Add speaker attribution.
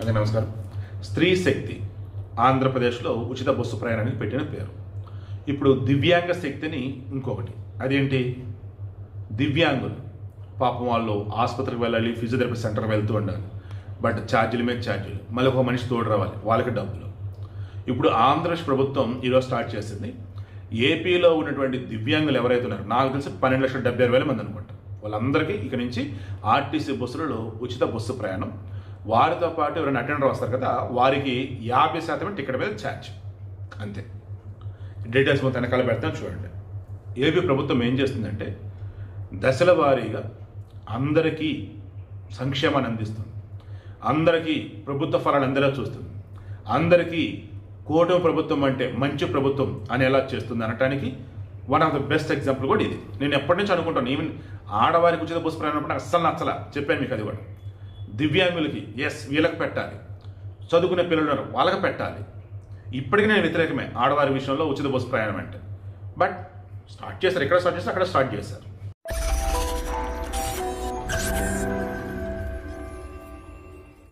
Speaker 1: అందరికీ నమస్కారం. స్త్రీ శక్తి ఆంధ్రప్రదేశ్లో ఉచిత బస్సు ప్రయాణానికి పెట్టిన పేరు. ఇప్పుడు దివ్యాంగ శక్తిని ఇంకొకటి, అదేంటి, దివ్యాంగులు పాపం వాళ్ళు ఆసుపత్రికి వెళ్ళాలి, ఫిజియోథెరపీ సెంటర్కి వెళ్తూ ఉండాలి, బట్ ఛార్జీల మీద ఛార్జీలు, మళ్ళీ ఒక మనిషి తోడు రావాలి, వాళ్ళకి డబ్బులు. ఇప్పుడు ఆంధ్రప్రదేశ్ ప్రభుత్వం ఈరోజు స్టార్ట్ చేసింది. ఏపీలో ఉన్నటువంటి దివ్యాంగులు ఎవరైతే ఉన్నారో, నాకు తెలిసి 12,70,000 మంది అనుకుంటా, వాళ్ళందరికీ ఇక నుంచి ఆర్టీసీ బస్సులలో ఉచిత బస్సు ప్రయాణం. వారితో పాటు ఎవరైనా అటెండర్ వస్తారు కదా, వారికి 50% టికెట్ మీద ఛార్జ్, అంతే. డీటెయిల్స్ మొత్తం వెనకాల పెడతాను చూడండి. ఏపీ ప్రభుత్వం ఏం చేస్తుందంటే దశల వారీగా అందరికీ సంక్షేమాన్ని అందిస్తుంది, అందరికీ ప్రభుత్వ ఫలాలు అందేలా చూస్తుంది, అందరికీ కూటమి ప్రభుత్వం అంటే మంచి ప్రభుత్వం అనేలా చేస్తుంది అనటానికి one of the best example కూడా ఇది. నేను ఎప్పటి నుంచి అనుకుంటాను, ఈవెన్ ఆడవారికి ఉచిత బస్సు ప్రయాణం నాకు అస్సలు నచ్చలా, చెప్పాను మీకు అది కూడా. దివ్యాంగులకి వీళ్ళకి పెట్టాలి, చదువుకునే పిల్లలు వాళ్ళకి పెట్టాలి. ఇప్పటికీ నేను వ్యతిరేకమే ఆడవారి విషయంలో ఉచిత బస్సు ప్రయాణం అంటే. బట్ స్టార్ట్ చేశారు, ఎక్కడ స్టార్ట్ చేస్తారు అక్కడ స్టార్ట్ చేశారు.